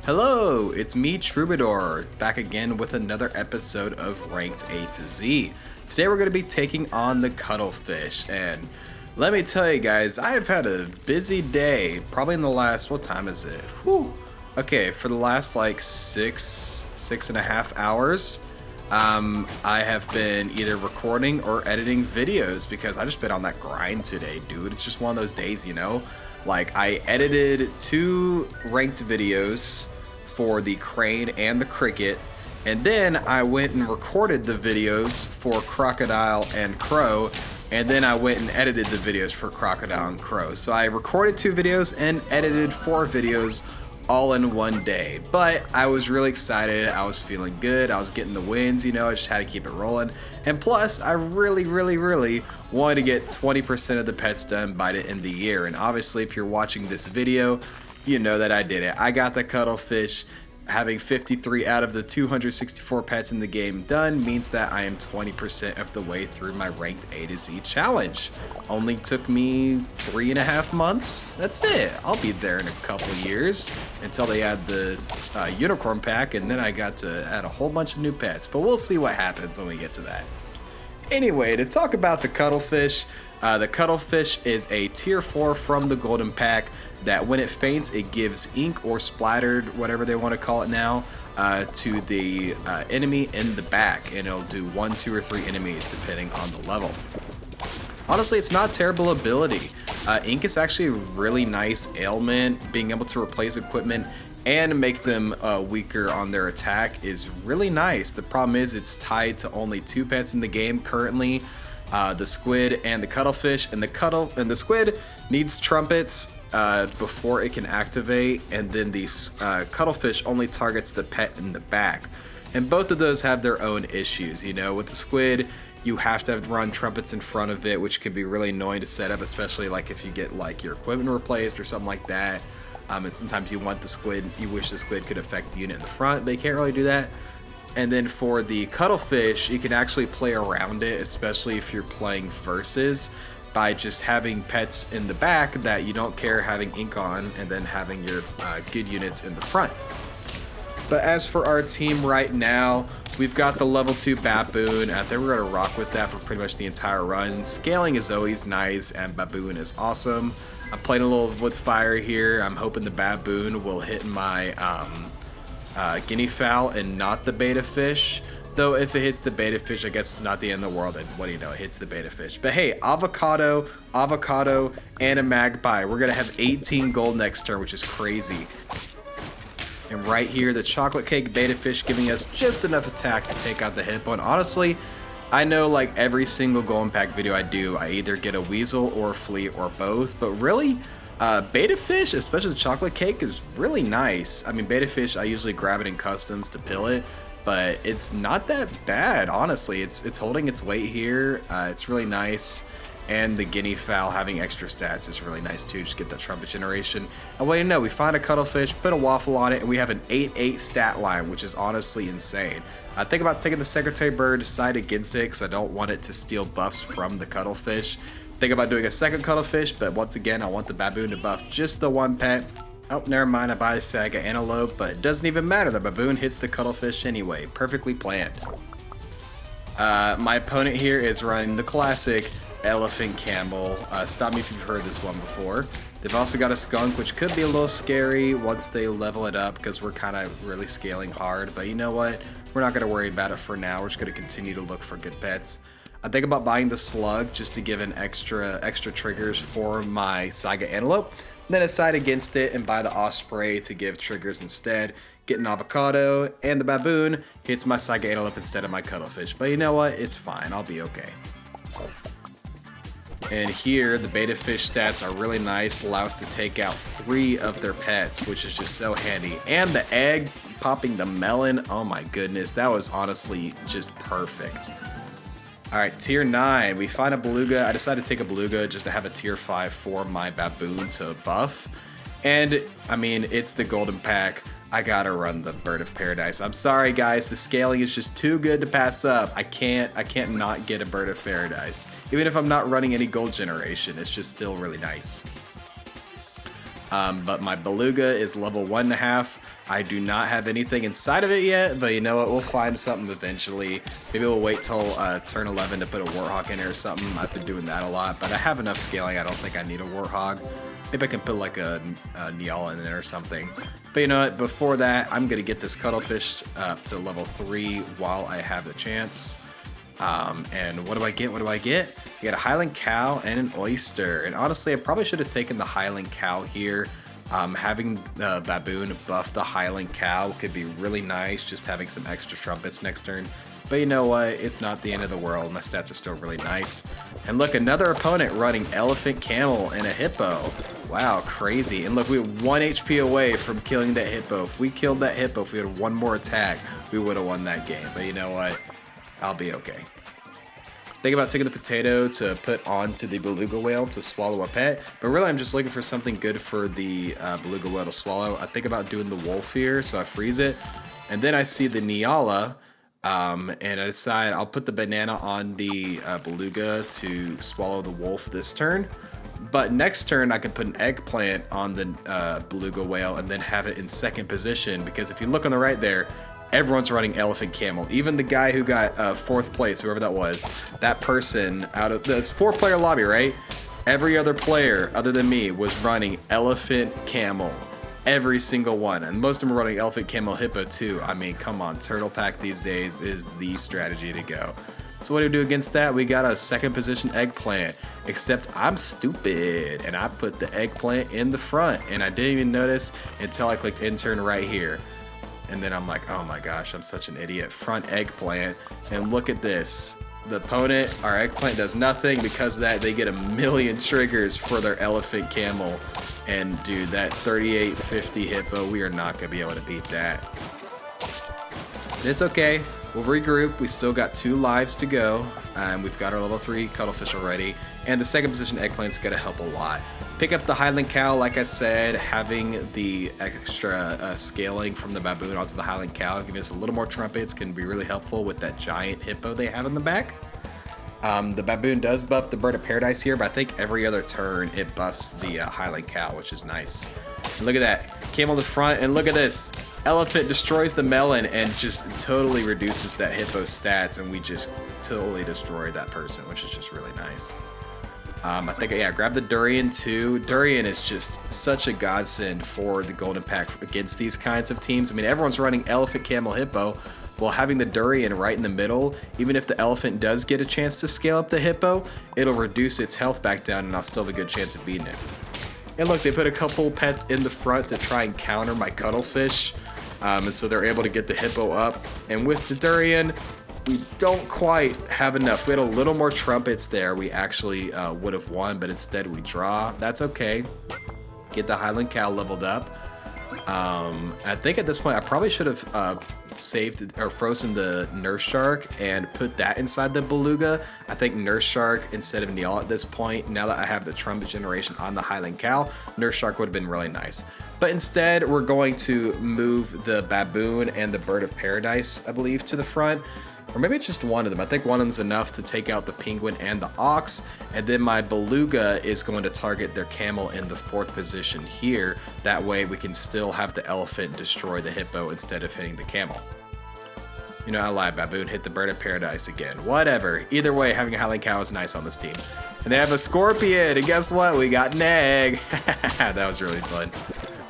Hello, it's me, Troubadour, back again with another episode of Ranked A to Z. Today we're going to be taking on the cuttlefish, and let me tell you guys, I have had a busy day, probably in the last, what time is it? Whew. Okay, for the last like six and a half hours, I have been either recording or editing videos because I just been on that grind today, dude. It's just one of those days, you know? Like, I edited 2 ranked videos for the crane and the cricket, and then I went and recorded the videos for crocodile and crow, and then I went and edited the videos for crocodile and crow. So I recorded 2 videos and edited 4 videos all in one day. But I was really excited, I was feeling good, I was getting the wins, you know, I just had to keep it rolling. And plus, I really wanted to get 20% of the pets done by the end of the year. And obviously, if you're watching this video, you know that I did it. I got the cuttlefish. Having 53 out of the 264 pets in the game done means that I am 20% of the way through my ranked A to Z challenge. Only took me 3.5 months. That's it. I'll be there in a couple years until they add the unicorn pack, and then I got to add a whole bunch of new pets. But we'll see what happens when we get to that. Anyway, to talk about the cuttlefish is a tier 4 from the golden pack that when it faints, it gives ink or splattered, whatever they want to call it now, to the enemy in the back, and it'll do 1, 2, or 3 enemies depending on the level. Honestly, it's not a terrible ability. Ink is actually a really nice ailment. Being able to replace equipment and make them weaker on their attack is really nice. The problem is it's tied to only 2 pets in the game currently, the squid and the cuttlefish, and the squid needs trumpets before it can activate, and then the cuttlefish only targets the pet in the back. And both of those have their own issues, you know. With the squid, you have to run trumpets in front of it, which can be really annoying to set up, especially like if you get like your equipment replaced or something like that. And sometimes you wish the squid could affect the unit in the front, but you can't really do that. And then for the cuttlefish, you can actually play around it, especially if you're playing versus, by just having pets in the back that you don't care having ink on, and then having your good units in the front. But as for our team right now, we've got the level 2 baboon. I think we're going to rock with that for pretty much the entire run. Scaling is always nice, and baboon is awesome. I'm playing a little with fire here. I'm hoping the baboon will hit my guinea fowl and not the beta fish. Though if it hits the beta fish, I guess it's not the end of the world, and what do you know, it hits the beta fish. But hey, avocado, and a magpie. We're gonna have 18 gold next turn, which is crazy. And right here, the chocolate cake beta fish giving us just enough attack to take out the hippo. And honestly, I know like every single golden pack video I do, I either get a weasel or a flea or both, but really, beta fish, especially the chocolate cake, is really nice. I mean, beta fish, I usually grab it in customs to pill it, but it's not that bad, honestly. It's holding its weight here. It's really nice. And the guinea fowl having extra stats is really nice too. Just get that trumpet generation. And well, you know, we find a cuttlefish, put a waffle on it, and we have an 8-8 stat line, which is honestly insane. I think about taking the secretary bird, decide against it because I don't want it to steal buffs from the cuttlefish. Think about doing a second cuttlefish, but once again, I want the baboon to buff just the one pet. Oh, never mind, I buy the saga antelope, but it doesn't even matter. The baboon hits the cuttlefish anyway. Perfectly planned. My opponent here is running the classic elephant camel. Stop me if you've heard this one before. They've also got a skunk, which could be a little scary once they level it up because we're kind of really scaling hard. But you know what? We're not going to worry about it for now. We're just going to continue to look for good pets. I think about buying the slug just to give an extra triggers for my saga antelope. Then decide against it and buy the osprey to give triggers instead. Get an avocado, and the baboon hits my saga antelope instead of my cuttlefish. But you know what? It's fine. I'll be okay. And here, the beta fish stats are really nice. Allow us to take out 3 of their pets, which is just so handy. And the egg popping the melon. Oh my goodness. That was honestly just perfect. Alright, tier 9, we find a beluga. I decided to take a beluga just to have a tier 5 for my baboon to buff. And, I mean, it's the golden pack. I gotta run the bird of paradise. I'm sorry guys, the scaling is just too good to pass up. I can't not get a bird of paradise. Even if I'm not running any gold generation, it's just still really nice. But my beluga is level 1.5. I do not have anything inside of it yet, but you know what? We'll find something eventually. Maybe we'll wait till turn 11 to put a warthog in there or something. I've been doing that a lot, but I have enough scaling. I don't think I need a warthog. Maybe I can put like a Neala in there or something. But you know what? Before that, I'm going to get this cuttlefish up to level 3 while I have the chance. And what do I get? What do I get? I get a Highland cow and an oyster. And honestly, I probably should have taken the Highland cow here. Having the baboon buff the Highland cow could be really nice, just having some extra trumpets next turn. But you know what? It's not the end of the world. My stats are still really nice. And look, another opponent running elephant, camel, and a hippo. Wow, crazy. And look, we were 1 HP away from killing that hippo. If we killed that hippo, if we had one more attack, we would have won that game. But you know what? I'll be okay. Think about taking the potato to put onto the beluga whale to swallow a pet, but really I'm just looking for something good for the beluga whale to swallow. I think about doing the wolf here, so I freeze it, and then I see the Neala, and I decide I'll put the banana on the beluga to swallow the wolf this turn. But next turn I could put an eggplant on the beluga whale and then have it in second position, because if you look on the right there, everyone's running elephant camel. Even the guy who got 4th place, whoever that was, that person out of the 4-player lobby, right? Every other player other than me was running elephant camel. Every single one. And most of them are running elephant camel hippo too. I mean, come on, turtle pack these days is the strategy to go. So what do we do against that? We got a second position eggplant, except I'm stupid and I put the eggplant in the front and I didn't even notice until I clicked intern right here. And then I'm like, oh my gosh, I'm such an idiot. Front eggplant. And look at this. The opponent, our eggplant does nothing. Because of that, they get 1,000,000 triggers for their elephant camel. And dude, that 3850 hippo, we are not going to be able to beat that. But it's okay. We'll regroup. We still got 2 lives to go. We've got our level 3 cuttlefish already. And the second position eggplant's going to help a lot. Pick up the Highland cow, like I said, having the extra scaling from the baboon onto the Highland cow, giving us a little more trumpets can be really helpful with that giant hippo they have in the back. The baboon does buff the bird of paradise here, but I think every other turn it buffs the Highland cow, which is nice. And look at that, camel in the front, and look at this. Elephant destroys the melon and just totally reduces that hippo's stats, and we just totally destroy that person, which is just really nice. I think, yeah, grab the durian too. Durian is just such a godsend for the golden pack against these kinds of teams. I mean, everyone's running elephant, camel, hippo. Well, having the durian right in the middle, even if the elephant does get a chance to scale up the hippo, it'll reduce its health back down and I'll still have a good chance of beating it. And look, they put a couple pets in the front to try and counter my cuttlefish. And so they're able to get the hippo up. And with the durian, we don't quite have enough. We had a little more trumpets there. We actually would have won, but instead we draw. That's okay. Get the Highland cow leveled up. I think at this point I probably should have saved or frozen the nurse shark and put that inside the beluga. I think nurse shark instead of Neala at this point, now that I have the trumpet generation on the Highland cow, nurse shark would have been really nice. But instead we're going to move the baboon and the bird of paradise, I believe, to the front. Or maybe it's just one of them. I think one of them's enough to take out the penguin and the ox. And then my beluga is going to target their camel in the 4th position here. That way we can still have the elephant destroy the hippo instead of hitting the camel. You know, I lied. Baboon hit the bird of paradise again. Whatever. Either way, having a Highland cow is nice on this team. And they have a scorpion. And guess what? We got an egg. That was really fun.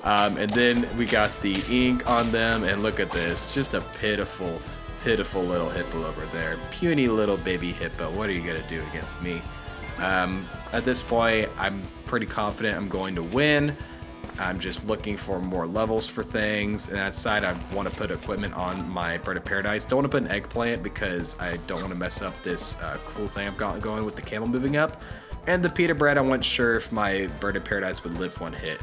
And then we got the ink on them. And look at this. Just a pitiful little hippo over there. Puny little baby hippo. What are you gonna do against me? At this point, I'm pretty confident I'm going to win. I'm just looking for more levels for things. And that side, I want to put equipment on my bird of paradise. Don't want to put an eggplant because I don't want to mess up this cool thing I've got going with the camel moving up. And the pita bread, I wasn't sure if my bird of paradise would live one hit.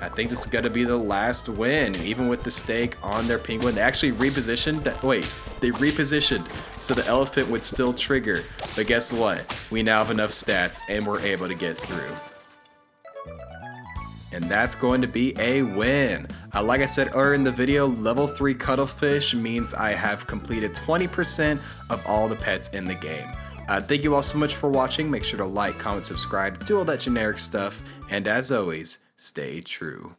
I think this is going to be the last win, even with the stake on their penguin. They actually repositioned. They repositioned so the elephant would still trigger. But guess what? We now have enough stats and we're able to get through. And that's going to be a win. Like I said earlier in the video, level 3 cuttlefish means I have completed 20% of all the pets in the game. Thank you all so much for watching. Make sure to like, comment, subscribe, do all that generic stuff. And as always, stay true.